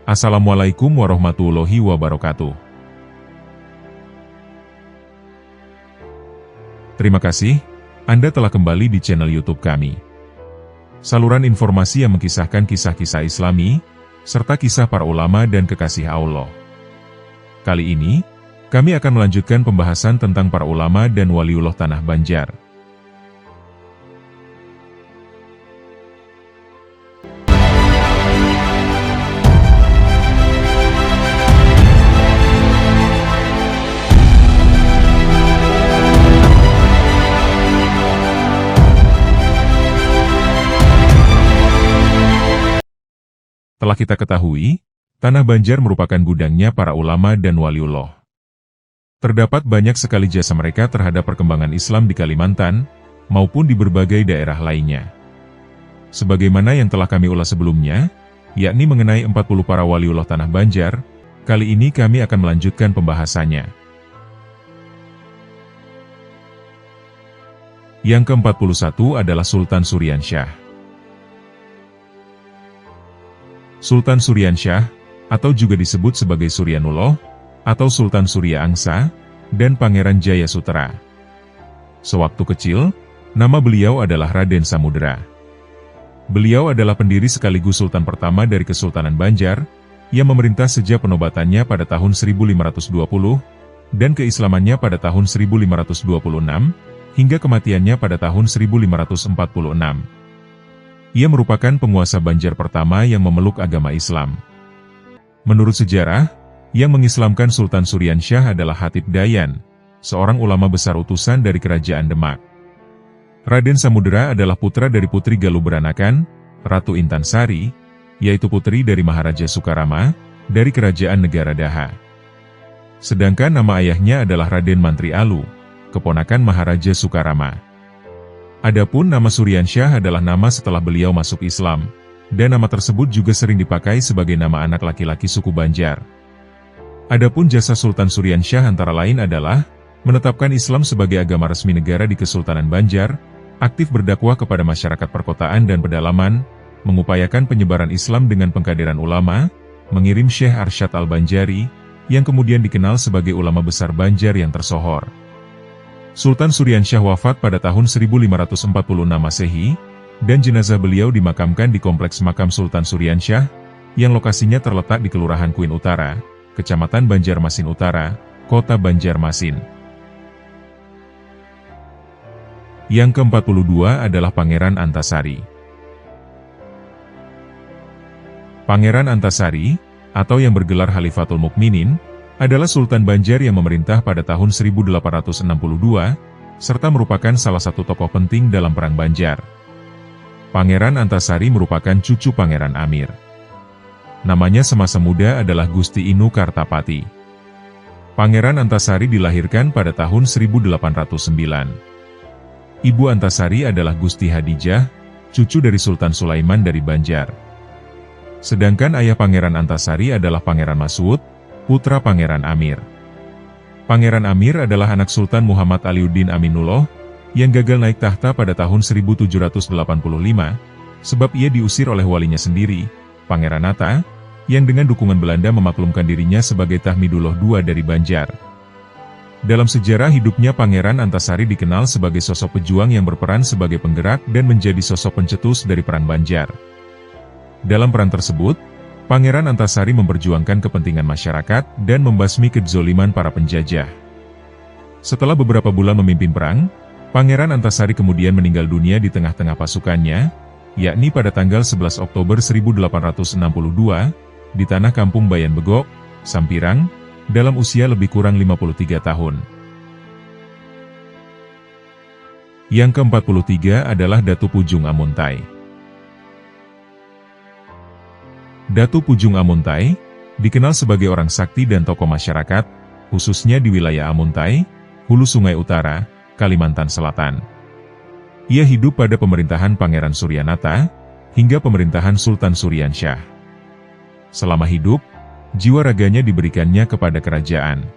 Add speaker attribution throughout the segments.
Speaker 1: Assalamualaikum warahmatullahi wabarakatuh. Terima kasih, Anda telah kembali di channel YouTube kami. Saluran informasi yang mengkisahkan kisah-kisah Islami, serta kisah para ulama dan kekasih Allah. Kali ini, kami akan melanjutkan pembahasan tentang para ulama dan waliullah Tanah Banjar. Telah kita ketahui, Tanah Banjar merupakan gudangnya para ulama dan waliullah. Terdapat banyak sekali jasa mereka terhadap perkembangan Islam di Kalimantan, maupun di berbagai daerah lainnya. Sebagaimana yang telah kami ulas sebelumnya, yakni mengenai 40 para waliullah Tanah Banjar, kali ini kami akan melanjutkan pembahasannya. Yang ke-41 adalah Sultan Suryansyah. Sultan Suryansyah, atau juga disebut sebagai Suryanullah, atau Sultan Surya Angsa, dan Pangeran Jaya Sutera. Sewaktu kecil, nama beliau adalah Raden Samudera. Beliau adalah pendiri sekaligus Sultan pertama dari Kesultanan Banjar, yang memerintah sejak penobatannya pada tahun 1520, dan keislamannya pada tahun 1526, hingga kematiannya pada tahun 1546. Ia merupakan penguasa Banjar pertama yang memeluk agama Islam. Menurut sejarah, yang mengislamkan Sultan Suryansyah adalah Hatib Dayan, seorang ulama besar utusan dari Kerajaan Demak. Raden Samudera adalah putra dari Putri Galuh Beranakan, Ratu Intan Sari, yaitu putri dari Maharaja Sukarama, dari Kerajaan Negara Daha. Sedangkan nama ayahnya adalah Raden Mantri Alu, keponakan Maharaja Sukarama. Adapun nama Suryansyah adalah nama setelah beliau masuk Islam, dan nama tersebut juga sering dipakai sebagai nama anak laki-laki suku Banjar. Adapun jasa Sultan Suryansyah antara lain adalah menetapkan Islam sebagai agama resmi negara di Kesultanan Banjar, aktif berdakwah kepada masyarakat perkotaan dan pedalaman, mengupayakan penyebaran Islam dengan pengkaderan ulama, mengirim Syekh Arsyad Al-Banjari, yang kemudian dikenal sebagai ulama besar Banjar yang tersohor. Sultan Suryansyah wafat pada tahun 1546 Masehi, dan jenazah beliau dimakamkan di Kompleks Makam Sultan Suryansyah, yang lokasinya terletak di Kelurahan Kuin Utara, Kecamatan Banjarmasin Utara, Kota Banjarmasin. Yang ke-42 adalah Pangeran Antasari. Pangeran Antasari, atau yang bergelar Khalifatul Mukminin, adalah Sultan Banjar yang memerintah pada tahun 1862, serta merupakan salah satu tokoh penting dalam Perang Banjar. Pangeran Antasari merupakan cucu Pangeran Amir. Namanya semasa muda adalah Gusti Inu Kartapati. Pangeran Antasari dilahirkan pada tahun 1809. Ibu Antasari adalah Gusti Hadijah, cucu dari Sultan Sulaiman dari Banjar. Sedangkan ayah Pangeran Antasari adalah Pangeran Masud, putra Pangeran Amir. Pangeran Amir adalah anak Sultan Muhammad Aliuddin Aminullah, yang gagal naik tahta pada tahun 1785, sebab ia diusir oleh walinya sendiri, Pangeran Atta, yang dengan dukungan Belanda memaklumkan dirinya sebagai Tahmidullah II dari Banjar. Dalam sejarah hidupnya Pangeran Antasari dikenal sebagai sosok pejuang yang berperan sebagai penggerak dan menjadi sosok pencetus dari Perang Banjar. Dalam peran tersebut, Pangeran Antasari memperjuangkan kepentingan masyarakat dan membasmi kezoliman para penjajah. Setelah beberapa bulan memimpin perang, Pangeran Antasari kemudian meninggal dunia di tengah-tengah pasukannya, yakni pada tanggal 11 Oktober 1862, di tanah kampung Bayan Begok, Sampirang, dalam usia lebih kurang 53 tahun. Yang ke-43 adalah Datu Pujung Amuntai. Datu Pujung Amuntai, dikenal sebagai orang sakti dan tokoh masyarakat, khususnya di wilayah Amuntai, Hulu Sungai Utara, Kalimantan Selatan. Ia hidup pada pemerintahan Pangeran Suryanata, hingga pemerintahan Sultan Suryansyah. Selama hidup, jiwa raganya diberikannya kepada kerajaan.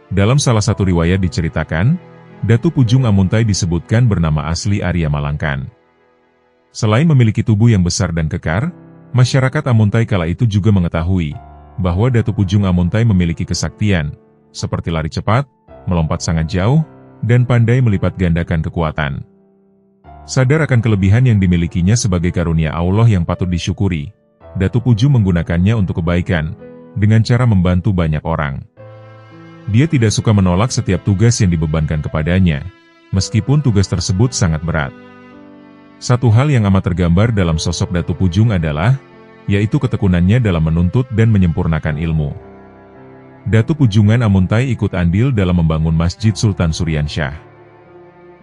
Speaker 1: Dalam salah satu riwayat diceritakan, Datu Pujung Amuntai disebutkan bernama asli Arya Malangkan. Selain memiliki tubuh yang besar dan kekar, Masyarakat Amuntai kala itu juga mengetahui bahwa Datu Pujung Amuntai memiliki kesaktian, seperti lari cepat, melompat sangat jauh, dan pandai melipat gandakan kekuatan. Sadar akan kelebihan yang dimilikinya sebagai karunia Allah yang patut disyukuri, Datu Pujung menggunakannya untuk kebaikan, dengan cara membantu banyak orang. Dia tidak suka menolak setiap tugas yang dibebankan kepadanya, meskipun tugas tersebut sangat berat. Satu hal yang amat tergambar dalam sosok Datu Pujung adalah, yaitu ketekunannya dalam menuntut dan menyempurnakan ilmu. Datu Pujungan Amuntai ikut andil dalam membangun Masjid Sultan Suryansyah.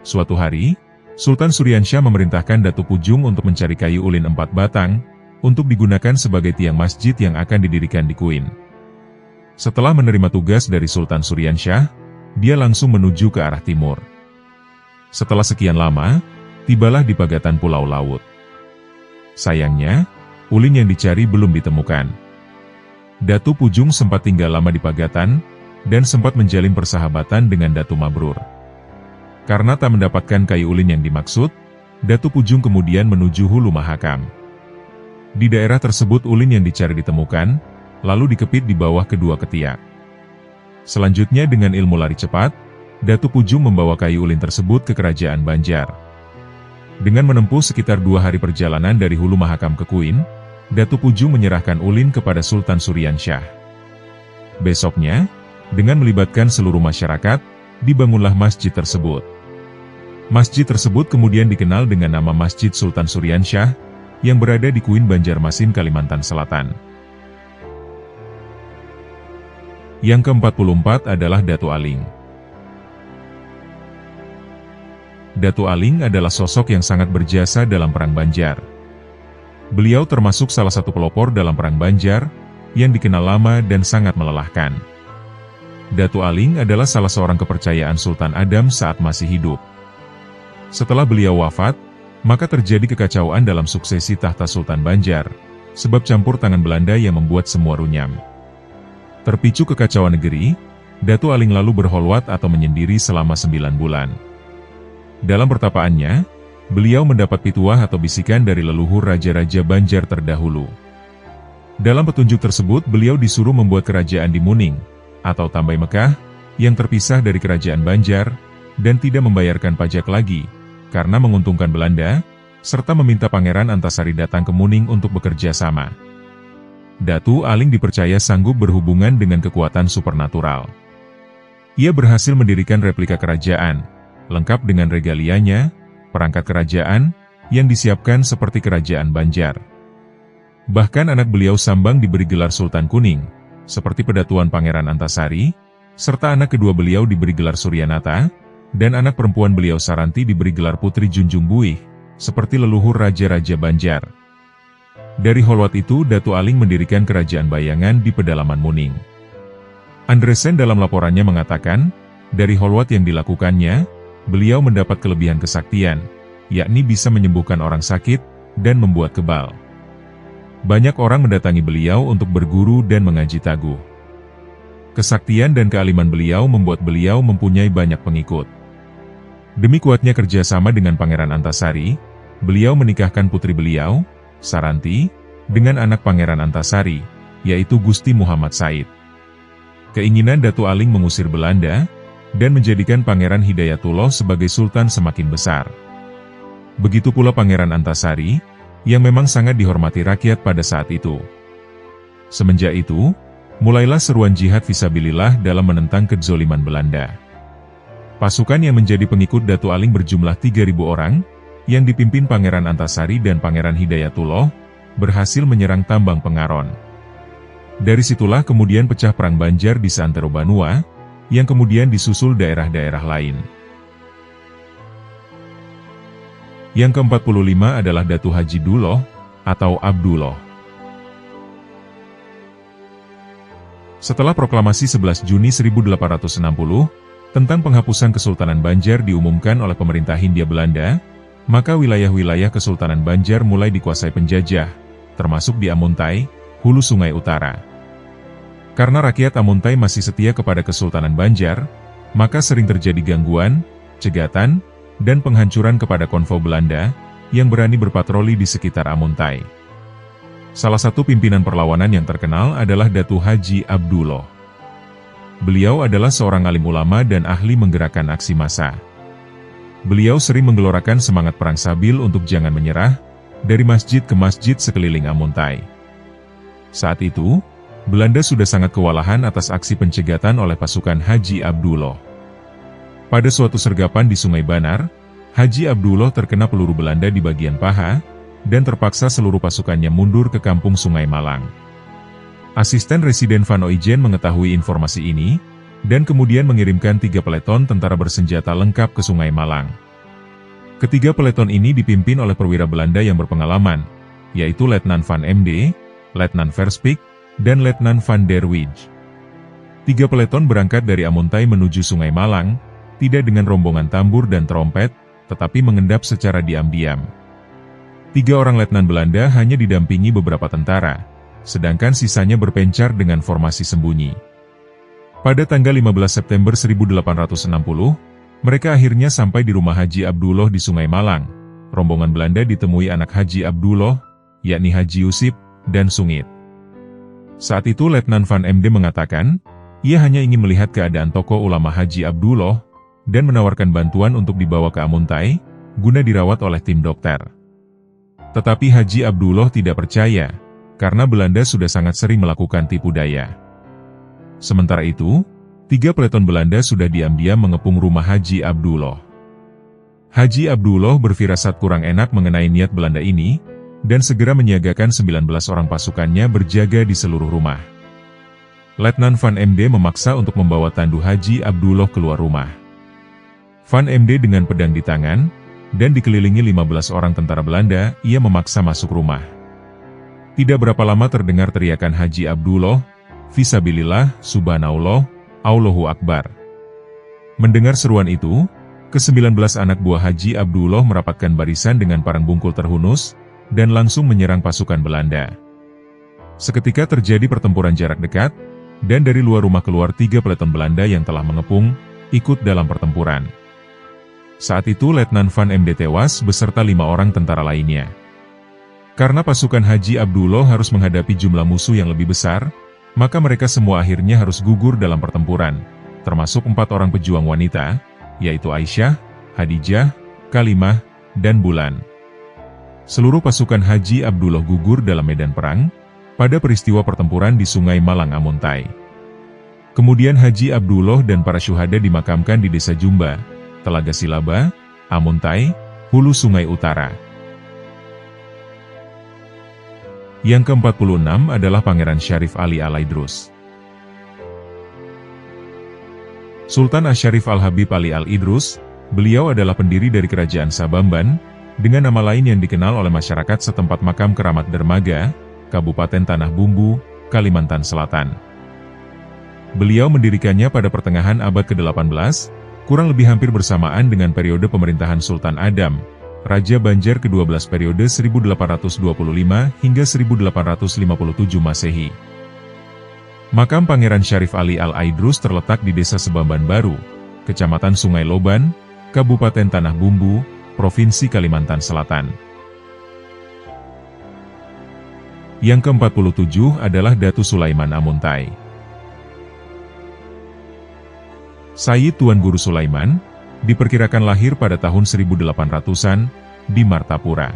Speaker 1: Suatu hari, Sultan Suryansyah memerintahkan Datu Pujung untuk mencari kayu ulin 4 batang, untuk digunakan sebagai tiang masjid yang akan didirikan di Kuin. Setelah menerima tugas dari Sultan Suryansyah, dia langsung menuju ke arah timur. Setelah sekian lama, tibalah di Pagatan Pulau Laut. Sayangnya, ulin yang dicari belum ditemukan. Datu Pujung sempat tinggal lama di Pagatan, dan sempat menjalin persahabatan dengan Datu Mabrur. Karena tak mendapatkan kayu ulin yang dimaksud, Datu Pujung kemudian menuju Hulu Mahakam. Di daerah tersebut ulin yang dicari ditemukan, lalu dikepit di bawah kedua ketiak. Selanjutnya dengan ilmu lari cepat, Datu Pujung membawa kayu ulin tersebut ke Kerajaan Banjar. Dengan menempuh sekitar 2 hari perjalanan dari Hulu Mahakam ke Kuin, Datu Pujung menyerahkan ulin kepada Sultan Suryansyah. Besoknya, dengan melibatkan seluruh masyarakat, dibangunlah masjid tersebut. Masjid tersebut kemudian dikenal dengan nama Masjid Sultan Suryansyah, yang berada di Kuin, Banjarmasin, Kalimantan Selatan. Yang ke-44 adalah Datu Aling. Datu Aling adalah sosok yang sangat berjasa dalam Perang Banjar. Beliau termasuk salah satu pelopor dalam Perang Banjar, yang dikenal lama dan sangat melelahkan. Datu Aling adalah salah seorang kepercayaan Sultan Adam saat masih hidup. Setelah beliau wafat, maka terjadi kekacauan dalam suksesi tahta Sultan Banjar, sebab campur tangan Belanda yang membuat semua runyam. Terpicu kekacauan negeri, Datu Aling lalu berholwat atau menyendiri selama 9 bulan. Dalam pertapaannya, beliau mendapat pituah atau bisikan dari leluhur raja-raja Banjar terdahulu. Dalam petunjuk tersebut beliau disuruh membuat kerajaan di Muning, atau Tambai Mekah, yang terpisah dari kerajaan Banjar, dan tidak membayarkan pajak lagi, karena menguntungkan Belanda, serta meminta Pangeran Antasari datang ke Muning untuk bekerja sama. Datu Aling dipercaya sanggup berhubungan dengan kekuatan supernatural. Ia berhasil mendirikan replika kerajaan, lengkap dengan regalianya, perangkat kerajaan, yang disiapkan seperti kerajaan Banjar. Bahkan anak beliau Sambang diberi gelar Sultan Kuning, seperti pedatuan Pangeran Antasari, serta anak kedua beliau diberi gelar Suryanata, dan anak perempuan beliau Saranti diberi gelar Putri Junjung Buih, seperti leluhur raja-raja Banjar. Dari holwat itu Datu Aling mendirikan kerajaan bayangan di pedalaman Muning. Andresen dalam laporannya mengatakan, dari holwat yang dilakukannya, beliau mendapat kelebihan kesaktian, yakni bisa menyembuhkan orang sakit, dan membuat kebal. Banyak orang mendatangi beliau untuk berguru dan mengaji taguh. Kesaktian dan kealiman beliau membuat beliau mempunyai banyak pengikut. Demi kuatnya kerjasama dengan Pangeran Antasari, beliau menikahkan putri beliau, Saranti, dengan anak Pangeran Antasari, yaitu Gusti Muhammad Said. Keinginan Datu Aling mengusir Belanda, dan menjadikan Pangeran Hidayatullah sebagai Sultan semakin besar. Begitu pula Pangeran Antasari, yang memang sangat dihormati rakyat pada saat itu. Semenjak itu, mulailah seruan jihad fisabilillah dalam menentang kezoliman Belanda. Pasukan yang menjadi pengikut Datu Aling berjumlah 3.000 orang, yang dipimpin Pangeran Antasari dan Pangeran Hidayatullah, berhasil menyerang Tambang Pengaron. Dari situlah kemudian pecah Perang Banjar di Santero Banua, yang kemudian disusul daerah-daerah lain. Yang ke-45 adalah Datu Haji Duloh, atau Abdullah. Setelah proklamasi 11 Juni 1860, tentang penghapusan Kesultanan Banjar diumumkan oleh pemerintah Hindia Belanda, maka wilayah-wilayah Kesultanan Banjar mulai dikuasai penjajah, termasuk di Amuntai, hulu Sungai Utara. Karena rakyat Amuntai masih setia kepada Kesultanan Banjar, maka sering terjadi gangguan, cegatan, dan penghancuran kepada konvoi Belanda, yang berani berpatroli di sekitar Amuntai. Salah satu pimpinan perlawanan yang terkenal adalah Datu Haji Abdullah. Beliau adalah seorang alim ulama dan ahli menggerakkan aksi massa. Beliau sering menggelorakan semangat perang Sabil untuk jangan menyerah, dari masjid ke masjid sekeliling Amuntai. Saat itu, Belanda sudah sangat kewalahan atas aksi pencegatan oleh pasukan Haji Abdullah. Pada suatu sergapan di Sungai Banar, Haji Abdullah terkena peluru Belanda di bagian paha, dan terpaksa seluruh pasukannya mundur ke kampung Sungai Malang. Asisten Residen Van Oijen mengetahui informasi ini, dan kemudian mengirimkan 3 peleton tentara bersenjata lengkap ke Sungai Malang. Ketiga peleton ini dipimpin oleh perwira Belanda yang berpengalaman, yaitu Letnan Van MD, Letnan Verspik, dan Letnan Van der Wijs. 3 peleton berangkat dari Amuntai menuju Sungai Malang, tidak dengan rombongan tambur dan trompet, tetapi mengendap secara diam-diam. 3 orang letnan Belanda hanya didampingi beberapa tentara, sedangkan sisanya berpencar dengan formasi sembunyi. Pada tanggal 15 September 1860, mereka akhirnya sampai di rumah Haji Abdullah di Sungai Malang. Rombongan Belanda ditemui anak Haji Abdullah, yakni Haji Yusip, dan Sungit. Saat itu Letnan Van MD mengatakan, ia hanya ingin melihat keadaan tokoh ulama Haji Abdullah, dan menawarkan bantuan untuk dibawa ke Amuntai, guna dirawat oleh tim dokter. Tetapi Haji Abdullah tidak percaya, karena Belanda sudah sangat sering melakukan tipu daya. Sementara itu, 3 peleton Belanda sudah diam-diam mengepung rumah Haji Abdullah. Haji Abdullah berfirasat kurang enak mengenai niat Belanda ini, dan segera menyiagakan 19 orang pasukannya berjaga di seluruh rumah. Letnan Van MD memaksa untuk membawa tandu Haji Abdullah keluar rumah. Van MD dengan pedang di tangan, dan dikelilingi 15 orang tentara Belanda, ia memaksa masuk rumah. Tidak berapa lama terdengar teriakan Haji Abdullah, Fisabilillah, Subhanallah, Allahu Akbar. Mendengar seruan itu, ke-19 anak buah Haji Abdullah merapatkan barisan dengan parang bungkul terhunus, dan langsung menyerang pasukan Belanda. Seketika terjadi pertempuran jarak dekat, dan dari luar rumah keluar 3 peleton Belanda yang telah mengepung, ikut dalam pertempuran. Saat itu Letnan Van MD tewas beserta 5 orang tentara lainnya. Karena pasukan Haji Abdullah harus menghadapi jumlah musuh yang lebih besar, maka mereka semua akhirnya harus gugur dalam pertempuran, termasuk 4 orang pejuang wanita, yaitu Aisyah, Hadijah, Kalimah, dan Bulan. Seluruh pasukan Haji Abdullah gugur dalam medan perang, pada peristiwa pertempuran di Sungai Malang Amuntai. Kemudian Haji Abdullah dan para syuhada dimakamkan di Desa Jumba, Telaga Silaba, Amuntai, Hulu Sungai Utara. Yang ke-46 adalah Pangeran Syarif Ali Al-Idrus. Sultan Asyarif Al-Habib Ali Al-Idrus, beliau adalah pendiri dari Kerajaan Sabamban, dengan nama lain yang dikenal oleh masyarakat setempat Makam Keramat Dermaga, Kabupaten Tanah Bumbu, Kalimantan Selatan. Beliau mendirikannya pada pertengahan abad ke-18, kurang lebih hampir bersamaan dengan periode pemerintahan Sultan Adam, Raja Banjar ke-12 periode 1825 hingga 1857 Masehi. Makam Pangeran Syarif Ali Al-Idrus terletak di Desa Sebamban Baru, Kecamatan Sungai Loban, Kabupaten Tanah Bumbu, Provinsi Kalimantan Selatan. Yang ke-47 adalah Datu Sulaiman Amuntai. Sayyid Tuan Guru Sulaiman, diperkirakan lahir pada tahun 1800-an, di Martapura.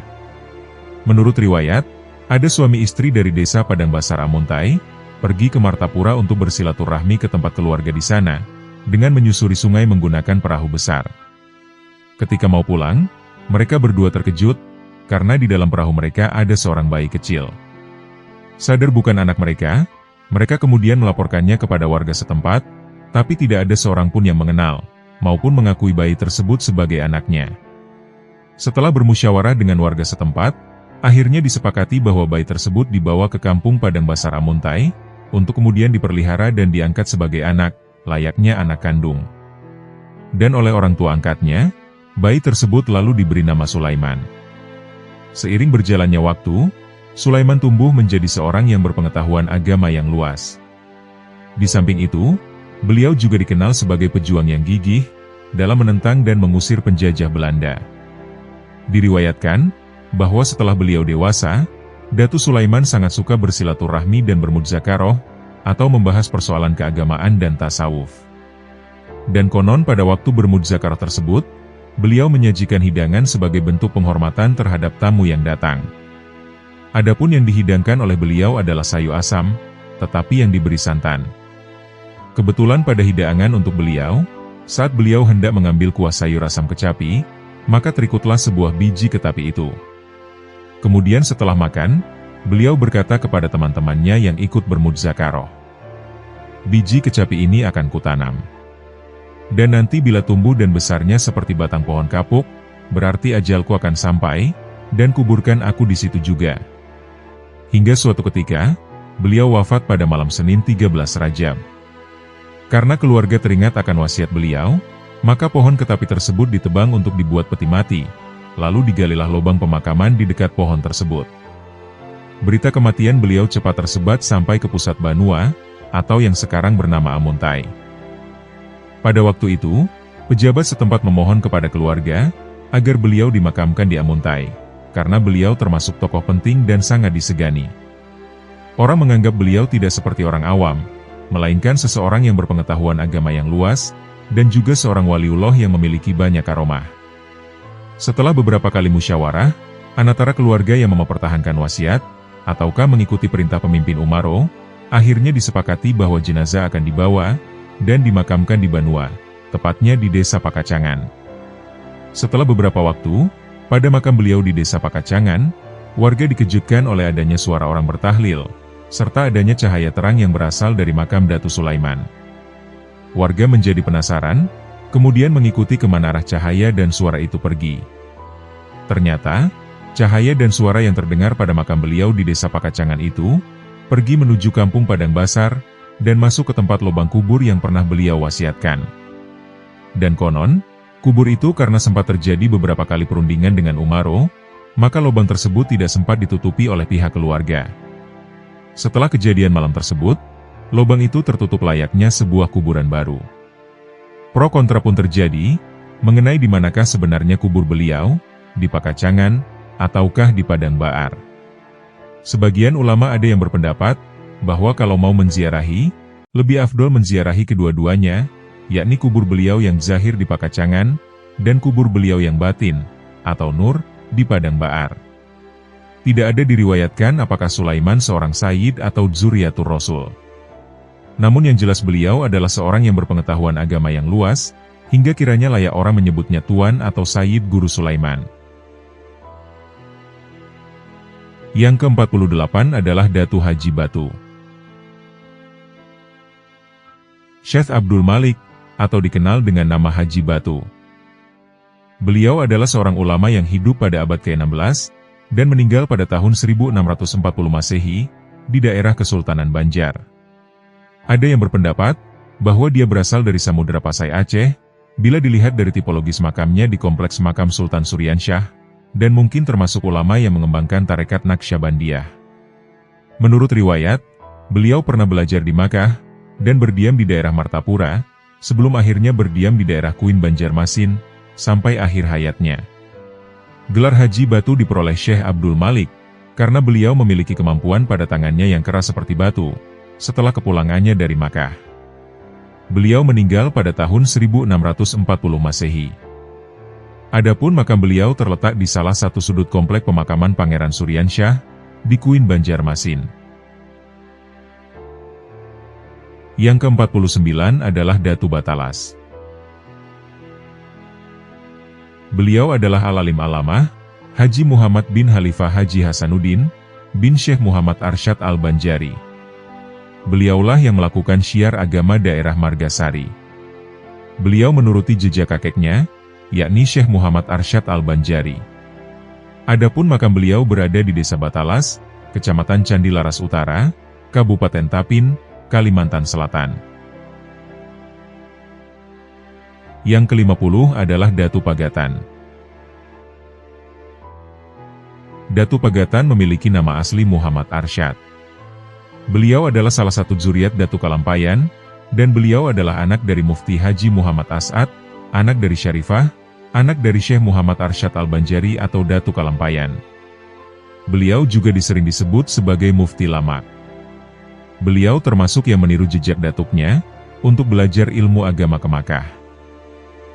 Speaker 1: Menurut riwayat, ada suami istri dari desa Padang Basar Amuntai, pergi ke Martapura untuk bersilaturahmi ke tempat keluarga di sana, dengan menyusuri sungai menggunakan perahu besar. Ketika mau pulang, mereka berdua terkejut, karena di dalam perahu mereka ada seorang bayi kecil. Sadar bukan anak mereka, mereka kemudian melaporkannya kepada warga setempat, tapi tidak ada seorang pun yang mengenal, maupun mengakui bayi tersebut sebagai anaknya. Setelah bermusyawarah dengan warga setempat, akhirnya disepakati bahwa bayi tersebut dibawa ke kampung Padang Basar Amuntai, untuk kemudian dipelihara dan diangkat sebagai anak, layaknya anak kandung. Dan oleh orang tua angkatnya, bayi tersebut lalu diberi nama Sulaiman. Seiring berjalannya waktu, Sulaiman tumbuh menjadi seorang yang berpengetahuan agama yang luas. Di samping itu, beliau juga dikenal sebagai pejuang yang gigih, dalam menentang dan mengusir penjajah Belanda. Diriwayatkan, bahwa setelah beliau dewasa, Datu Sulaiman sangat suka bersilaturahmi dan bermudzakarah, atau membahas persoalan keagamaan dan tasawuf. Dan konon pada waktu bermudzakarah tersebut, beliau menyajikan hidangan sebagai bentuk penghormatan terhadap tamu yang datang. Adapun yang dihidangkan oleh beliau adalah sayu asam, tetapi yang diberi santan. Kebetulan pada hidangan untuk beliau, saat beliau hendak mengambil kuah sayur asam kecapi, maka terikutlah sebuah biji ketapi itu. Kemudian setelah makan, beliau berkata kepada teman-temannya yang ikut bermudzakarah, "Biji kecapi ini akan kutanam. Dan nanti bila tumbuh dan besarnya seperti batang pohon kapuk, berarti ajalku akan sampai, dan kuburkan aku di situ juga." Hingga suatu ketika, beliau wafat pada malam Senin 13 Rajab. Karena keluarga teringat akan wasiat beliau, maka pohon ketapi tersebut ditebang untuk dibuat peti mati, lalu digalilah lubang pemakaman di dekat pohon tersebut. Berita kematian beliau cepat tersebar sampai ke pusat Banua, atau yang sekarang bernama Amuntai. Pada waktu itu, pejabat setempat memohon kepada keluarga, agar beliau dimakamkan di Amuntai, karena beliau termasuk tokoh penting dan sangat disegani. Orang menganggap beliau tidak seperti orang awam, melainkan seseorang yang berpengetahuan agama yang luas, dan juga seorang waliullah yang memiliki banyak karomah. Setelah beberapa kali musyawarah, antara keluarga yang mempertahankan wasiat, ataukah mengikuti perintah pemimpin Umaro, akhirnya disepakati bahwa jenazah akan dibawa, dan dimakamkan di Banua, tepatnya di Desa Pakacangan. Setelah beberapa waktu, pada makam beliau di Desa Pakacangan, warga dikejutkan oleh adanya suara orang bertahlil, serta adanya cahaya terang yang berasal dari makam Datu Sulaiman. Warga menjadi penasaran, kemudian mengikuti kemana arah cahaya dan suara itu pergi. Ternyata, cahaya dan suara yang terdengar pada makam beliau di Desa Pakacangan itu, pergi menuju kampung Padang Basar, dan masuk ke tempat lubang kubur yang pernah beliau wasiatkan. Dan konon, kubur itu karena sempat terjadi beberapa kali perundingan dengan Umaro, maka lubang tersebut tidak sempat ditutupi oleh pihak keluarga. Setelah kejadian malam tersebut, lubang itu tertutup layaknya sebuah kuburan baru. Pro kontra pun terjadi, mengenai di manakah sebenarnya kubur beliau, di Pakacangan, ataukah di Padang Baar. Sebagian ulama ada yang berpendapat, bahwa kalau mau menziarahi, lebih afdol menziarahi kedua-duanya, yakni kubur beliau yang zahir di Pakacangan, dan kubur beliau yang batin, atau nur, di Padang Baar. Tidak ada diriwayatkan apakah Sulaiman seorang sayyid atau dzurriyyatur rasul. Namun yang jelas beliau adalah seorang yang berpengetahuan agama yang luas, hingga kiranya layak orang menyebutnya tuan atau sayyid guru Sulaiman. Yang ke-48 adalah Datu Haji Batu. Syekh Abdul Malik, atau dikenal dengan nama Haji Batu. Beliau adalah seorang ulama yang hidup pada abad ke-16, dan meninggal pada tahun 1640 Masehi, di daerah Kesultanan Banjar. Ada yang berpendapat, bahwa dia berasal dari Samudra Pasai Aceh, bila dilihat dari tipologis makamnya di kompleks makam Sultan Suryansyah, dan mungkin termasuk ulama yang mengembangkan tarekat Naqsyabandiyah. Menurut riwayat, beliau pernah belajar di Makkah, dan berdiam di daerah Martapura, sebelum akhirnya berdiam di daerah Kuin Banjarmasin, sampai akhir hayatnya. Gelar Haji Batu diperoleh Syekh Abdul Malik, karena beliau memiliki kemampuan pada tangannya yang keras seperti batu, setelah kepulangannya dari Makkah. Beliau meninggal pada tahun 1640 Masehi. Adapun makam beliau terletak di salah satu sudut komplek pemakaman Pangeran Suryansyah, di Kuin Banjarmasin. Yang ke-49 adalah Datu Batalas. Beliau adalah alalim alamah, Haji Muhammad bin Khalifah Haji Hasanuddin, bin Syekh Muhammad Arsyad Al-Banjari. Beliaulah yang melakukan syiar agama daerah Margasari. Beliau menuruti jejak kakeknya, yakni Syekh Muhammad Arsyad Al-Banjari. Adapun makam beliau berada di Desa Batalas, Kecamatan Candi Laras Utara, Kabupaten Tapin, Kalimantan Selatan. Yang ke-50 adalah Datu Pagatan. Datu Pagatan memiliki nama asli Muhammad Arsyad. Beliau adalah salah satu dzurriyyat Datu Kalampayan, dan beliau adalah anak dari Mufti Haji Muhammad As'ad, anak dari Syarifah, anak dari Syekh Muhammad Arsyad Al-Banjari atau Datu Kalampayan. Beliau juga disering disebut sebagai Mufti Lamak. Beliau termasuk yang meniru jejak datuknya untuk belajar ilmu agama ke Makkah.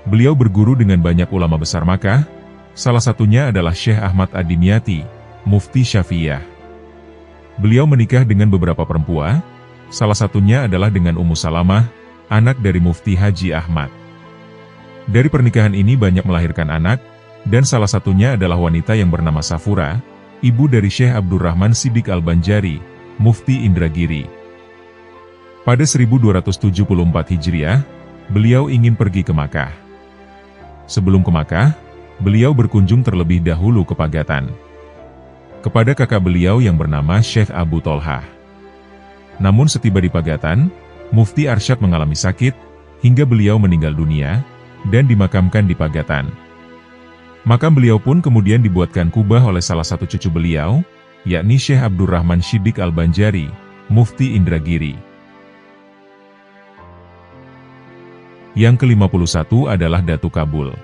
Speaker 1: Beliau berguru dengan banyak ulama besar Makkah, salah satunya adalah Syekh Ahmad Ad-Dimyati, Mufti Syafi'iyah. Beliau menikah dengan beberapa perempuan, salah satunya adalah dengan Ummu Salamah, anak dari Mufti Haji Ahmad. Dari pernikahan ini banyak melahirkan anak, dan salah satunya adalah wanita yang bernama Safura, ibu dari Syekh Abdurrahman Siddiq Al-Banjari, Mufti Indragiri. Pada 1274 Hijriah, beliau ingin pergi ke Makkah. Sebelum ke Makkah, beliau berkunjung terlebih dahulu ke Pagatan, kepada kakak beliau yang bernama Syekh Abu Tolhah. Namun setiba di Pagatan, Mufti Arsyad mengalami sakit, hingga beliau meninggal dunia, dan dimakamkan di Pagatan. Makam beliau pun kemudian dibuatkan kubah oleh salah satu cucu beliau, yakni Syekh Abdurrahman Siddiq Al-Banjari, Mufti Indragiri. Yang ke-51 adalah Datu Kabul.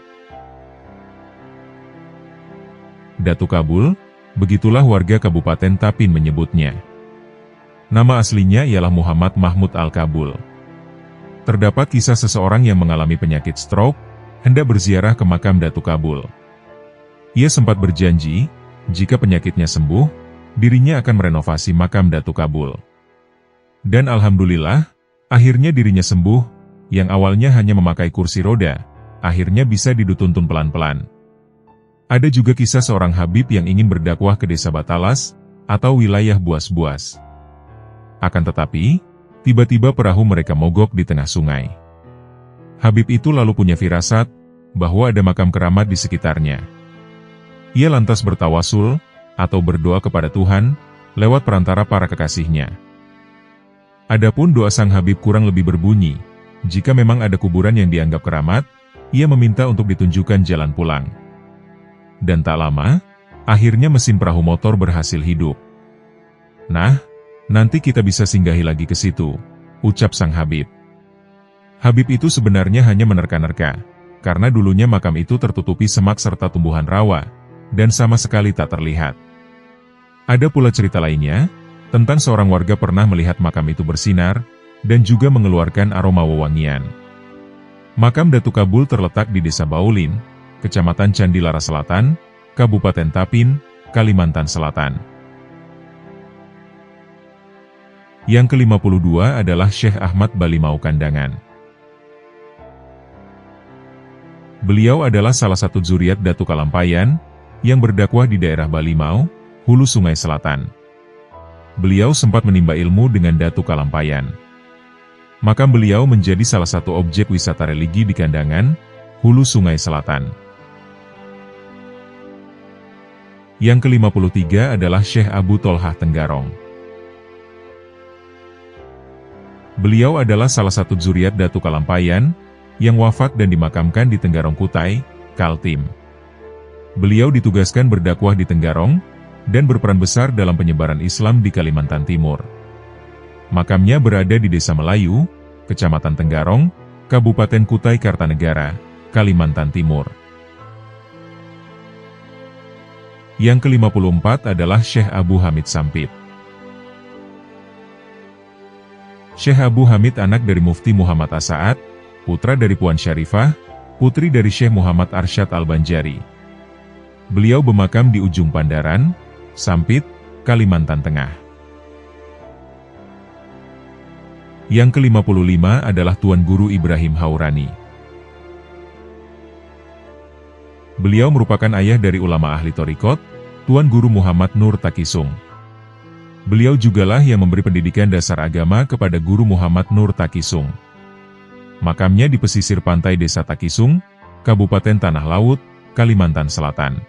Speaker 1: Datu Kabul, begitulah warga Kabupaten Tapin menyebutnya. Nama aslinya ialah Muhammad Mahmud Al-Kabul. Terdapat kisah seseorang yang mengalami penyakit stroke, hendak berziarah ke makam Datu Kabul. Ia sempat berjanji, jika penyakitnya sembuh, dirinya akan merenovasi makam Datu Kabul. Dan alhamdulillah, akhirnya dirinya sembuh, yang awalnya hanya memakai kursi roda, akhirnya bisa dituntun pelan-pelan. Ada juga kisah seorang Habib yang ingin berdakwah ke desa Batalas, atau wilayah Buas-Buas. Akan tetapi, tiba-tiba perahu mereka mogok di tengah sungai. Habib itu lalu punya firasat, bahwa ada makam keramat di sekitarnya. Ia lantas bertawasul, atau berdoa kepada Tuhan, lewat perantara para kekasihnya. Adapun doa sang Habib kurang lebih berbunyi, jika memang ada kuburan yang dianggap keramat, ia meminta untuk ditunjukkan jalan pulang. Dan tak lama, akhirnya mesin perahu motor berhasil hidup. Nah, nanti kita bisa singgahi lagi ke situ, ucap sang Habib. Habib itu sebenarnya hanya menerka-nerka, karena dulunya makam itu tertutupi semak serta tumbuhan rawa, dan sama sekali tak terlihat. Ada pula cerita lainnya, tentang seorang warga pernah melihat makam itu bersinar, dan juga mengeluarkan aroma wewangian. Makam Datu Kabul terletak di Desa Baulin, Kecamatan Candilara Selatan, Kabupaten Tapin, Kalimantan Selatan. Yang ke-52 adalah Syekh Ahmad Balimau Kandangan. Beliau adalah salah satu zuriat Datu Kalampayan, yang berdakwah di daerah Balimau, hulu Sungai Selatan. Beliau sempat menimba ilmu dengan Datu Kalampayan. Makam beliau menjadi salah satu objek wisata religi di Kandangan, hulu Sungai Selatan. Yang ke-53 adalah Syekh Abu Tolhah Tenggarong. Beliau adalah salah satu zuriat Datu Kalampayan, yang wafat dan dimakamkan di Tenggarong Kutai, Kaltim. Beliau ditugaskan berdakwah di Tenggarong, dan berperan besar dalam penyebaran Islam di Kalimantan Timur. Makamnya berada di Desa Melayu, Kecamatan Tenggarong, Kabupaten Kutai Kartanegara, Kalimantan Timur. Yang ke-54 adalah Syekh Abu Hamid Sampit. Syekh Abu Hamid anak dari Mufti Muhammad As-Sa'ad, putra dari Puan Syarifah, putri dari Syekh Muhammad Arsyad Al-Banjari. Beliau bermakam di ujung Pandaran, Sampit, Kalimantan Tengah. Yang ke-55 adalah Tuan Guru Ibrahim Haurani. Beliau merupakan ayah dari ulama ahli Thariqat, Tuan Guru Muhammad Nur Takisung. Beliau jugalah yang memberi pendidikan dasar agama kepada Guru Muhammad Nur Takisung. Makamnya di pesisir pantai Desa Takisung, Kabupaten Tanah Laut, Kalimantan Selatan.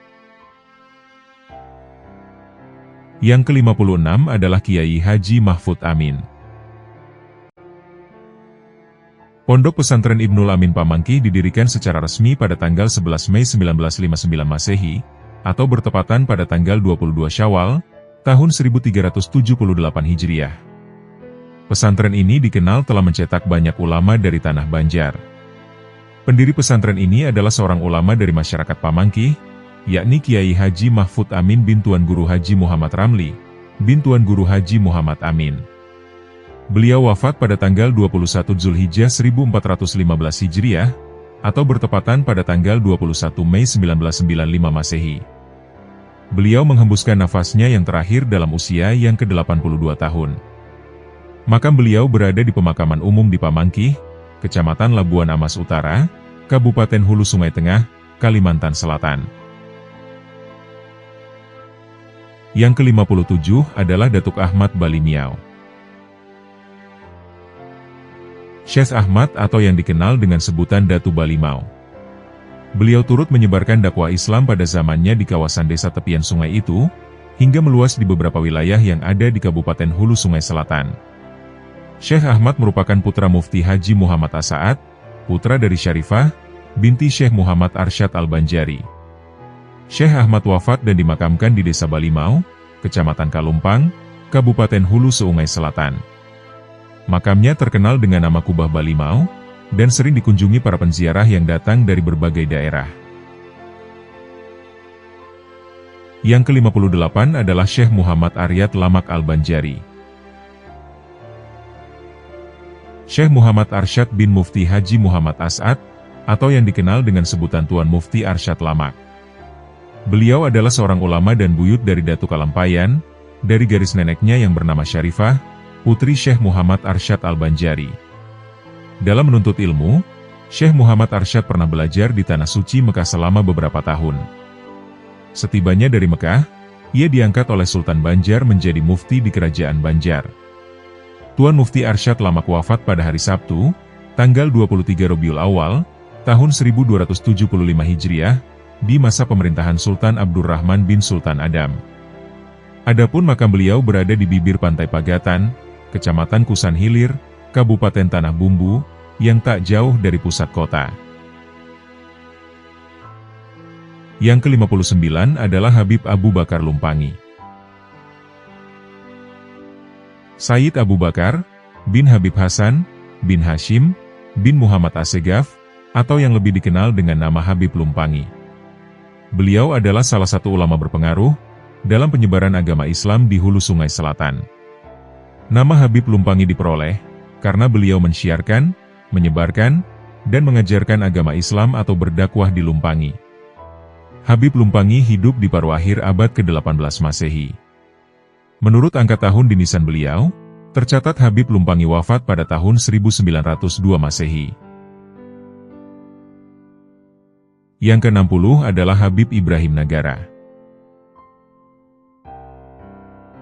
Speaker 1: Yang ke-56 adalah Kiai Haji Mahfud Amin. Pondok Pesantren Ibnul Amin Pamangkih didirikan secara resmi pada tanggal 11 Mei 1959 Masehi, atau bertepatan pada tanggal 22 Syawal, tahun 1378 Hijriah. Pesantren ini dikenal telah mencetak banyak ulama dari Tanah Banjar. Pendiri pesantren ini adalah seorang ulama dari masyarakat Pamangkih, yakni Kiai Haji Mahfud Amin bin Tuan Guru Haji Muhammad Ramli, bin Tuan Guru Haji Muhammad Amin. Beliau wafat pada tanggal 21 Zulhijjah 1415 Hijriah, atau bertepatan pada tanggal 21 Mei 1995 Masehi. Beliau menghembuskan nafasnya yang terakhir dalam usia yang ke-82 tahun. Makam beliau berada di pemakaman umum di Pamangkih, Kecamatan Labuan Amas Utara, Kabupaten Hulu Sungai Tengah, Kalimantan Selatan. Yang ke-57 adalah Datuk Ahmad Balimiao. Syekh Ahmad atau yang dikenal dengan sebutan Datu Balimau. Beliau turut menyebarkan dakwah Islam pada zamannya di kawasan desa tepian sungai itu, hingga meluas di beberapa wilayah yang ada di Kabupaten Hulu Sungai Selatan. Syekh Ahmad merupakan putra Mufti Haji Muhammad As-Sa'ad, putra dari Syarifah, binti Syekh Muhammad Arsyad Al-Banjari. Syekh Ahmad wafat dan dimakamkan di Desa Balimau, Kecamatan Kalumpang, Kabupaten Hulu Sungai Selatan. Makamnya terkenal dengan nama Kubah Balimau, dan sering dikunjungi para penziarah yang datang dari berbagai daerah. Yang ke-58 adalah Syekh Muhammad Aryad Lamak Al-Banjari. Syekh Muhammad Arsyad bin Mufti Haji Muhammad As-Sa'ad, atau yang dikenal dengan sebutan Tuan Mufti Arsyad Lamak. Beliau adalah seorang ulama dan buyut dari Datu Kalampayan, dari garis neneknya yang bernama Syarifah, putri Syekh Muhammad Arsyad Al-Banjari. Dalam menuntut ilmu, Syekh Muhammad Arsyad pernah belajar di Tanah Suci Mekah selama beberapa tahun. Setibanya dari Mekah, ia diangkat oleh Sultan Banjar menjadi mufti di Kerajaan Banjar. Tuan Mufti Arsyad Lamak wafat pada hari Sabtu, tanggal 23 Rabiul Awal, tahun 1275 Hijriah, di masa pemerintahan Sultan Abdurrahman bin Sultan Adam. Adapun makam beliau berada di bibir Pantai Pagatan, Kecamatan Kusan Hilir, Kabupaten Tanah Bumbu, yang tak jauh dari pusat kota. Yang ke-59 adalah Habib Abu Bakar Lumpangi. Sayyid Abu Bakar, bin Habib Hasan, bin Hashim, bin Muhammad Assegaf, atau yang lebih dikenal dengan nama Habib Lumpangi. Beliau adalah salah satu ulama berpengaruh dalam penyebaran agama Islam di Hulu Sungai Selatan. Nama Habib Lumpangi diperoleh karena beliau mensyiarkan, menyebarkan, dan mengajarkan agama Islam atau berdakwah di Lumpangi. Habib Lumpangi hidup di paruh akhir abad ke-18 Masehi. Menurut angka tahun dinisan beliau, tercatat Habib Lumpangi wafat pada tahun 1902 Masehi. Yang ke-60 adalah Habib Ibrahim Nagara.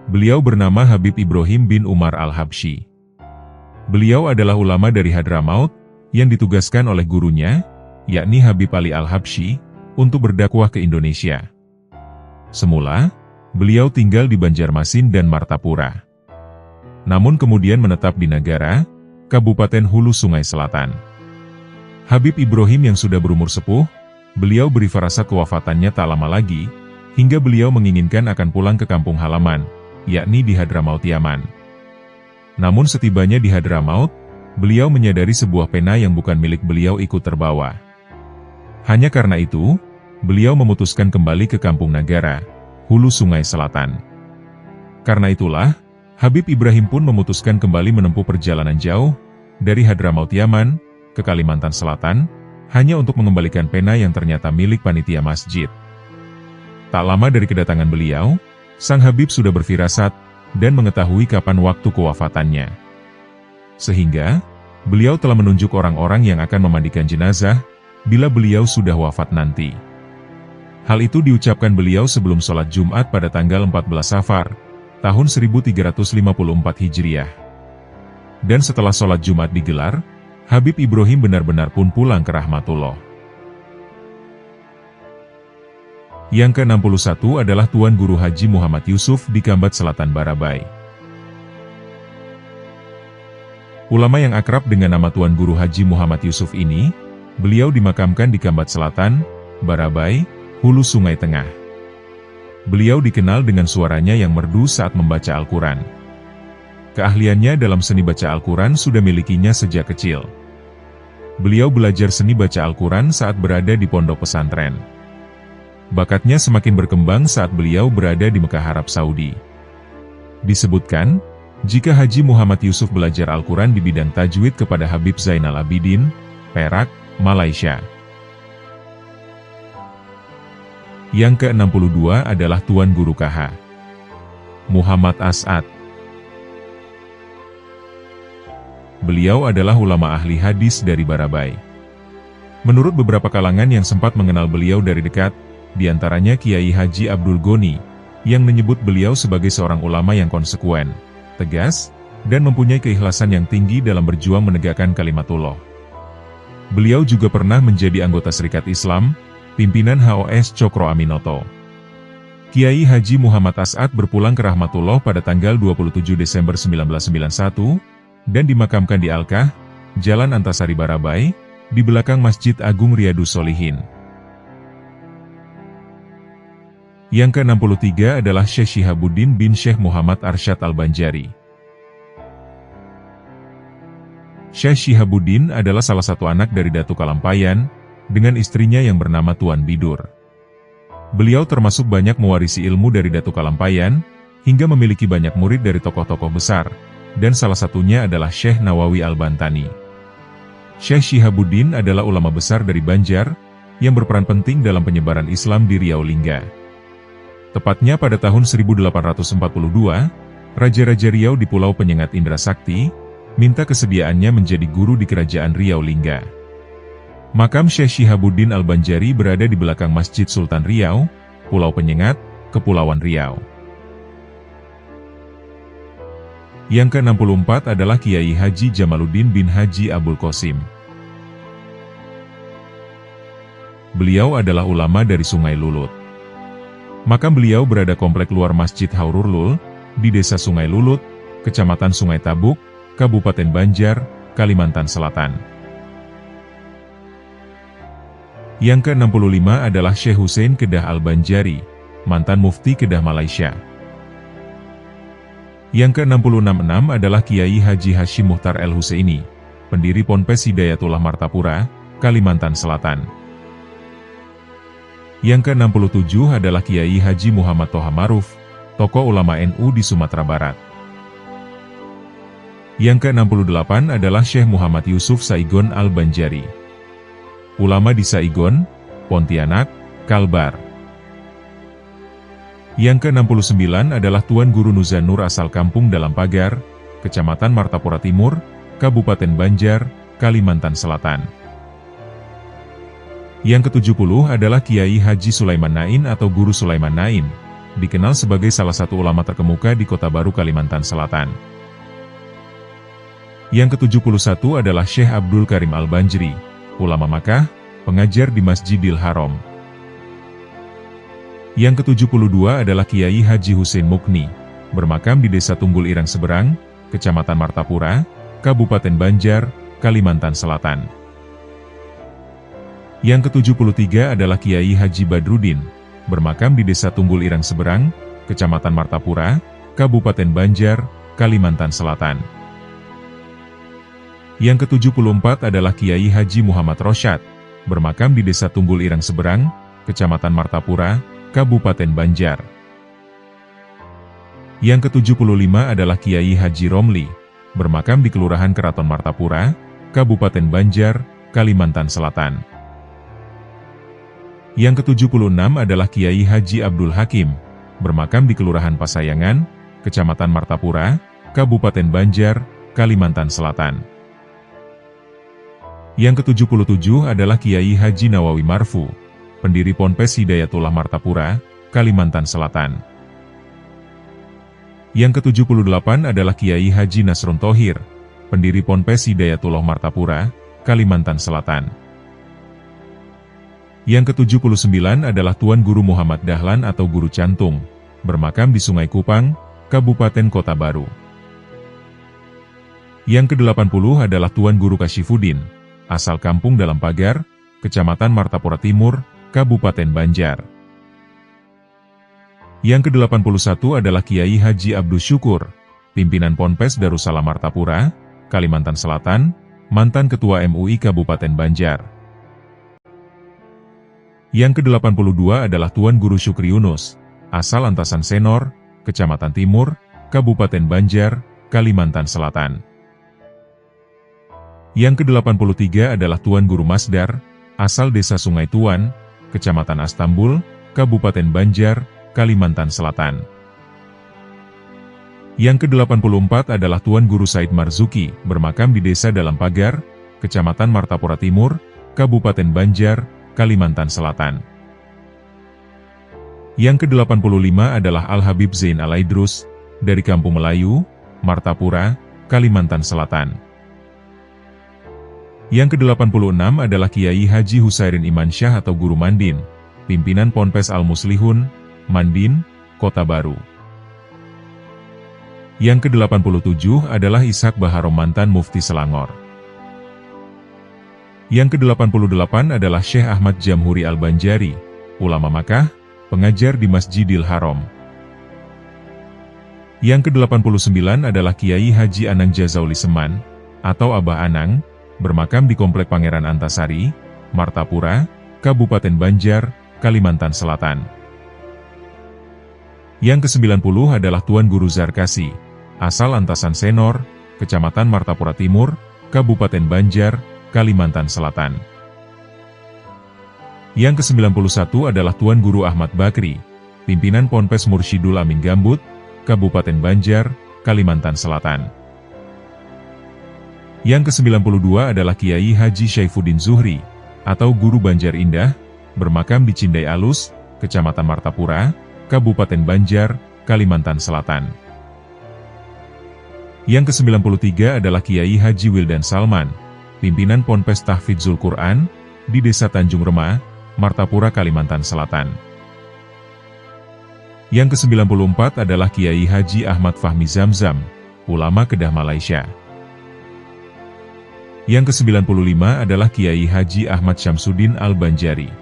Speaker 1: Beliau bernama Habib Ibrahim bin Umar Al-Habsyi. Beliau adalah ulama dari Hadramaut, yang ditugaskan oleh gurunya, yakni Habib Ali Al-Habsyi, untuk berdakwah ke Indonesia. Semula, beliau tinggal di Banjarmasin dan Martapura. Namun kemudian menetap di Nagara, Kabupaten Hulu Sungai Selatan. Habib Ibrahim yang sudah berumur sepuh, beliau beri firasat kewafatannya tak lama lagi, hingga beliau menginginkan akan pulang ke kampung halaman, yakni di Hadramaut Yaman. Namun setibanya di Hadramaut, beliau menyadari sebuah pena yang bukan milik beliau ikut terbawa. Hanya karena itu, beliau memutuskan kembali ke kampung Nagara, Hulu Sungai Selatan. Karena itulah, Habib Ibrahim pun memutuskan kembali menempuh perjalanan jauh, dari Hadramaut Yaman, ke Kalimantan Selatan, hanya untuk mengembalikan pena yang ternyata milik panitia masjid. Tak lama dari kedatangan beliau, sang Habib sudah berfirasat, dan mengetahui kapan waktu kewafatannya. Sehingga, beliau telah menunjuk orang-orang yang akan memandikan jenazah, bila beliau sudah wafat nanti. Hal itu diucapkan beliau sebelum sholat Jumat pada tanggal 14 Safar, tahun 1354 Hijriah. Dan setelah sholat Jumat digelar, Habib Ibrahim benar-benar pun pulang ke rahmatullah. Yang ke-61 adalah Tuan Guru Haji Muhammad Yusuf di Kambat Selatan Barabai. Ulama yang akrab dengan nama Tuan Guru Haji Muhammad Yusuf ini, beliau dimakamkan di Kambat Selatan, Barabai, Hulu Sungai Tengah. Beliau dikenal dengan suaranya yang merdu saat membaca Al-Quran. Keahliannya dalam seni baca Al-Quran sudah milikinya sejak kecil. Beliau belajar seni baca Al-Quran saat berada di pondok pesantren. Bakatnya semakin berkembang saat beliau berada di Mekah, Arab Saudi. Disebutkan, jika Haji Muhammad Yusuf belajar Al-Quran di bidang tajwid kepada Habib Zainal Abidin, Perak, Malaysia. Yang ke-62 adalah Tuan Guru KH Muhammad As'ad. Beliau adalah ulama ahli hadis dari Barabai. Menurut beberapa kalangan yang sempat mengenal beliau dari dekat, diantaranya Kiai Haji Abdul Goni, yang menyebut beliau sebagai seorang ulama yang konsekuen, tegas, dan mempunyai keikhlasan yang tinggi dalam berjuang menegakkan kalimatullah. Beliau juga pernah menjadi anggota Serikat Islam, pimpinan HOS Cokro Aminoto. Kiai Haji Muhammad As'ad berpulang ke rahmatullah pada tanggal 27 Desember 1991, dan dimakamkan di Alkah, Jalan Antasari Barabai, di belakang Masjid Agung Riyadus Solihin. Yang ke-63 adalah Syekh Shihabuddin bin Syekh Muhammad Arsyad Al-Banjari. Syekh Shihabuddin adalah salah satu anak dari Datu Kalampayan, dengan istrinya yang bernama Tuan Bidur. Beliau termasuk banyak mewarisi ilmu dari Datu Kalampayan, hingga memiliki banyak murid dari tokoh-tokoh besar, dan salah satunya adalah Syekh Nawawi Al-Bantani. Syekh Shihabuddin adalah ulama besar dari Banjar, yang berperan penting dalam penyebaran Islam di Riau Lingga. Tepatnya pada tahun 1842, Raja-Raja Riau di Pulau Penyengat Indra Sakti, minta kesediaannya menjadi guru di Kerajaan Riau Lingga. Makam Syekh Shihabuddin Al-Banjari berada di belakang Masjid Sultan Riau, Pulau Penyengat, Kepulauan Riau. Yang ke-64 adalah Kiai Haji Jamaluddin bin Haji Abul Qasim. Beliau adalah ulama dari Sungai Lulut. Makam beliau berada komplek luar Masjid Haururlul, di Desa Sungai Lulut, Kecamatan Sungai Tabuk, Kabupaten Banjar, Kalimantan Selatan. Yang ke-65 adalah Syekh Hussein Kedah Al-Banjari, mantan Mufti Kedah Malaysia. Yang ke-66 adalah Kiai Haji Hashim Muhtar El-Husaini, pendiri Ponpes Hidayatullah Martapura, Kalimantan Selatan. Yang ke-67 adalah Kiai Haji Muhammad Toha Maruf, tokoh ulama NU di Sumatera Barat. Yang ke-68 adalah Syekh Muhammad Yusuf Saigon Al-Banjari, ulama di Saigon, Pontianak, Kalbar. Yang ke-69 adalah Tuan Guru Nuzanur asal Kampung Dalam Pagar, Kecamatan Martapura Timur, Kabupaten Banjar, Kalimantan Selatan. Yang ke-70 adalah Kiai Haji Sulaiman Nain atau Guru Sulaiman Nain, dikenal sebagai salah satu ulama terkemuka di Kota Baru, Kalimantan Selatan. Yang ke-71 adalah Syekh Abdul Karim Al-Banjri, ulama Makkah, pengajar di Masjidil Haram. Yang ke-72 adalah Kiai Haji Hussein Mukni, bermakam di Desa Tunggul Irang Seberang, Kecamatan Martapura, Kabupaten Banjar, Kalimantan Selatan. Yang ke-73 adalah Kiai Haji Badrudin, bermakam di Desa Tunggul Irang Seberang, Kecamatan Martapura, Kabupaten Banjar, Kalimantan Selatan. Yang ke-74 adalah Kiai Haji Muhammad Rosyad, bermakam di Desa Tunggul Irang Seberang, Kecamatan Martapura, Kabupaten Banjar. Yang ke-75 adalah Kiai Haji Romli, bermakam di Kelurahan Keraton Martapura, Kabupaten Banjar, Kalimantan Selatan. Yang ke-76 adalah Kiai Haji Abdul Hakim, bermakam di Kelurahan Pasayangan, Kecamatan Martapura, Kabupaten Banjar, Kalimantan Selatan. Yang ke-77 adalah Kiai Haji Nawawi Marfu, pendiri Ponpes Hidayatullah Martapura, Kalimantan Selatan. Yang ke-78 adalah Kiai Haji Nasrun Thohir, pendiri Ponpes Hidayatullah Martapura, Kalimantan Selatan. Yang ke-79 adalah Tuan Guru Muhammad Dahlan atau Guru Cantung, bermakam di Sungai Kupang, Kabupaten Kota Baru. Yang ke-80 adalah Tuan Guru Kasyifuddin, asal Kampung Dalam Pagar, Kecamatan Martapura Timur, Kabupaten Banjar. Yang ke-81 adalah Kiai Haji Abdus Syukur, pimpinan Ponpes Darussalam Martapura, Kalimantan Selatan, mantan Ketua MUI Kabupaten Banjar. Yang ke-82 adalah Tuan Guru Syukri Yunus, asal Antasan Senor, Kecamatan Timur, Kabupaten Banjar, Kalimantan Selatan. Yang ke-83 adalah Tuan Guru Masdar, asal Desa Sungai Tuan, Kecamatan Astambul, Kabupaten Banjar, Kalimantan Selatan. Yang ke-84 adalah Tuan Guru Said Marzuki, bermakam di Desa Dalam Pagar, Kecamatan Martapura Timur, Kabupaten Banjar, Kalimantan Selatan. Yang ke-85 adalah Al-Habib Zain Al-Aidrus, dari Kampung Melayu, Martapura, Kalimantan Selatan. Yang ke-86 adalah Kiai Haji Husairin Imansyah atau Guru Mandin, pimpinan Ponpes Al-Muslihun, Mandin, Kota Baru. Yang ke-87 adalah Ishak Baharom mantan Mufti Selangor. Yang ke-88 adalah Syekh Ahmad Jamhuri Al-Banjari, ulama Makkah, pengajar di Masjidil Haram. Yang ke-89 adalah Kiai Haji Anang Jazauli Seman, atau Abah Anang, bermakam di Komplek Pangeran Antasari, Martapura, Kabupaten Banjar, Kalimantan Selatan. Yang ke-90 adalah Tuan Guru Zarkasi, asal Antasan Senor, Kecamatan Martapura Timur, Kabupaten Banjar, Kalimantan Selatan. Yang ke-91 adalah Tuan Guru Ahmad Bakri, pimpinan Ponpes Mursyidul Amin Gambut, Kabupaten Banjar, Kalimantan Selatan. Yang ke-92 adalah Kiai Haji Syaifuddin Zuhri, atau Guru Banjar Indah, bermakam di Cindai Alus, Kecamatan Martapura, Kabupaten Banjar, Kalimantan Selatan. Yang ke-93 adalah Kiai Haji Wildan Salman, pimpinan Ponpes Tahfidzul Quran, di Desa Tanjung Remah, Martapura, Kalimantan Selatan. Yang ke-94 adalah Kiai Haji Ahmad Fahmi Zamzam, ulama Kedah Malaysia. Yang ke-95 adalah Kiai Haji Ahmad Syamsuddin Al-Banjari.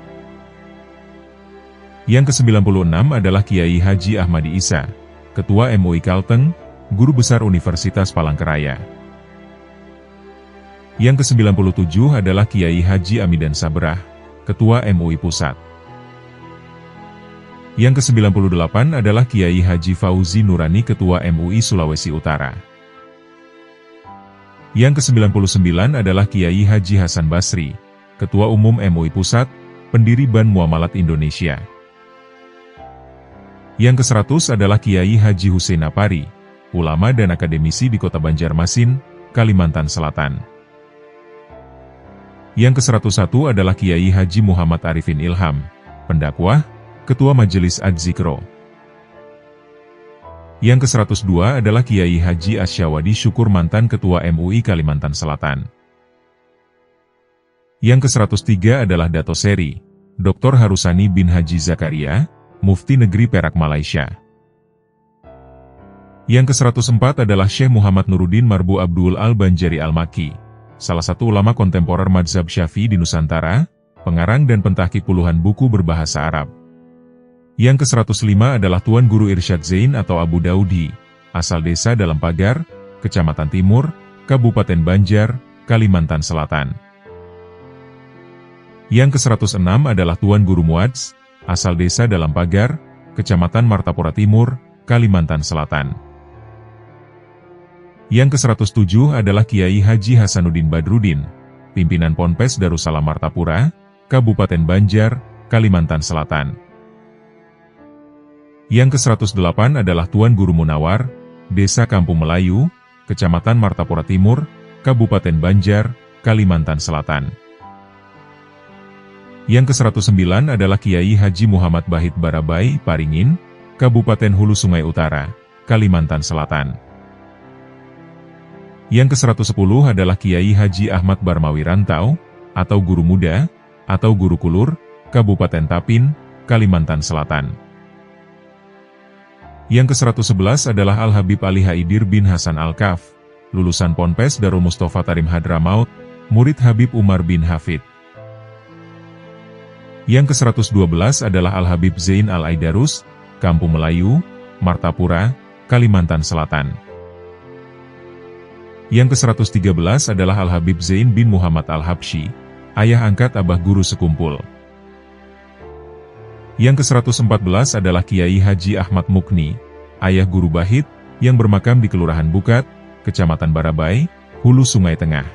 Speaker 1: Yang ke-96 adalah Kiai Haji Ahmadi Isa, Ketua MUI Kalteng, Guru Besar Universitas Palangkaraya. Yang ke-97 adalah Kiai Haji Amidan Sabrah, Ketua MUI Pusat. Yang ke-98 adalah Kiai Haji Fauzi Nurani, Ketua MUI Sulawesi Utara. Yang ke-99 adalah Kiai Haji Hasan Basri, Ketua Umum MUI Pusat, pendiri Ban Muamalat Indonesia. Yang ke-100 adalah Kiai Haji Hussein Napari, ulama dan akademisi di Kota Banjarmasin, Kalimantan Selatan. Yang ke-101 adalah Kiai Haji Muhammad Arifin Ilham, pendakwah, Ketua Majelis Ad-Zikro. Yang ke-102 adalah Kiai Haji Asyawadi Syukur, mantan Ketua MUI Kalimantan Selatan. Yang ke-103 adalah Dato Seri, Dr. Harusani bin Haji Zakaria, Mufti Negeri Perak, Malaysia. Yang ke-104 adalah Syekh Muhammad Nuruddin Marbu Abdul Al-Banjari Al-Makki, salah satu ulama kontemporer Madzhab Syafi'i di Nusantara, pengarang dan pentahqiq puluhan buku berbahasa Arab. Yang ke-105 adalah Tuan Guru Irsyad Zain atau Abu Daudi, asal Desa Dalam Pagar, Kecamatan Timur, Kabupaten Banjar, Kalimantan Selatan. Yang ke-106 adalah Tuan Guru Muadz, asal Desa Dalam Pagar, Kecamatan Martapura Timur, Kalimantan Selatan. Yang ke-107 adalah Kiai Haji Hasanuddin Badruddin, pimpinan Ponpes Darussalam Martapura, Kabupaten Banjar, Kalimantan Selatan. Yang ke-108 adalah Tuan Guru Munawar, Desa Kampung Melayu, Kecamatan Martapura Timur, Kabupaten Banjar, Kalimantan Selatan. Yang ke-109 adalah Kiai Haji Muhammad Bahit Barabai, Paringin, Kabupaten Hulu Sungai Utara, Kalimantan Selatan. Yang ke-110 adalah Kiai Haji Ahmad Barmawi Rantau, atau Guru Muda, atau Guru Kulur, Kabupaten Tapin, Kalimantan Selatan. Yang ke-111 adalah Al-Habib Ali Haidir bin Hasan Al-Kaf, lulusan Ponpes Darul Mustafa Tarim Hadramaut, murid Habib Umar bin Hafid. Yang ke-112 adalah Al-Habib Zain Al-Aidarus, Kampung Melayu, Martapura, Kalimantan Selatan. Yang ke-113 adalah Al-Habib Zain bin Muhammad Al-Habsyi, ayah angkat Abah Guru Sekumpul. Yang ke-114 adalah Kiai Haji Ahmad Mukni, ayah guru Bahit, yang bermakam di Kelurahan Bukat, Kecamatan Barabai, Hulu Sungai Tengah.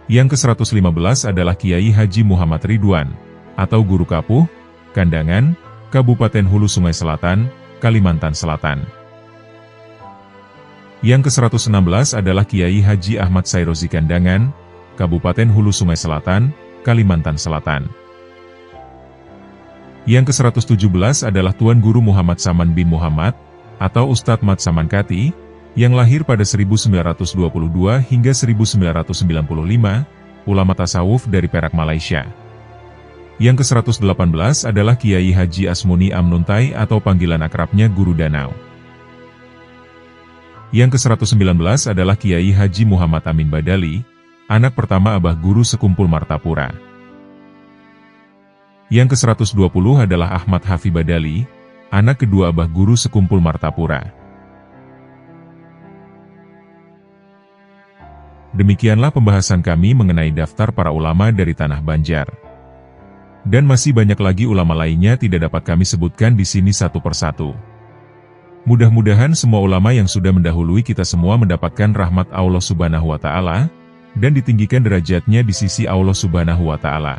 Speaker 1: Yang ke-115 adalah Kiai Haji Muhammad Ridwan, atau Guru Kapuh, Kandangan, Kabupaten Hulu Sungai Selatan, Kalimantan Selatan. Yang ke-116 adalah Kiai Haji Ahmad Sairozi Kandangan, Kabupaten Hulu Sungai Selatan, Kalimantan Selatan. Yang ke-117 adalah Tuan Guru Muhammad Saman bin Muhammad, atau Ustadz Mat Saman Kati, yang lahir pada 1922 hingga 1995, ulama tasawuf dari Perak, Malaysia. Yang ke-118 adalah Kiai Haji Asmuni Amnuntai atau panggilan akrabnya Guru Danau. Yang ke-119 adalah Kiai Haji Muhammad Amin Badali, anak pertama Abah Guru Sekumpul Martapura. Yang ke-120 adalah Ahmad Hafi Badali, anak kedua Abah Guru Sekumpul Martapura. Demikianlah pembahasan kami mengenai daftar para ulama dari Tanah Banjar. Dan masih banyak lagi ulama lainnya tidak dapat kami sebutkan di sini satu persatu. Mudah-mudahan semua ulama yang sudah mendahului kita semua mendapatkan rahmat Allah Subhanahu wa Ta'ala, dan ditinggikan derajatnya di sisi Allah Subhanahu wa Ta'ala.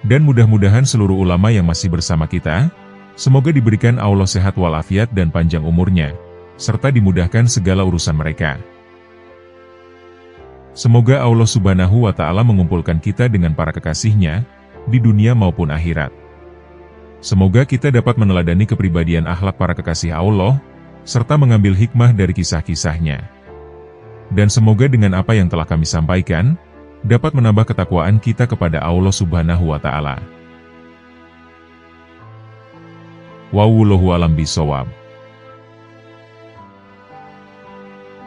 Speaker 1: Dan mudah-mudahan seluruh ulama yang masih bersama kita, semoga diberikan Allah sehat walafiat dan panjang umurnya, serta dimudahkan segala urusan mereka. Semoga Allah Subhanahu wa Ta'ala mengumpulkan kita dengan para kekasihnya, di dunia maupun akhirat. Semoga kita dapat meneladani kepribadian akhlak para kekasih Allah, serta mengambil hikmah dari kisah-kisahnya. Dan semoga dengan apa yang telah kami sampaikan, dapat menambah ketakwaan kita kepada Allah Subhanahu wa Ta'ala. Wallahu a'lam bishawab.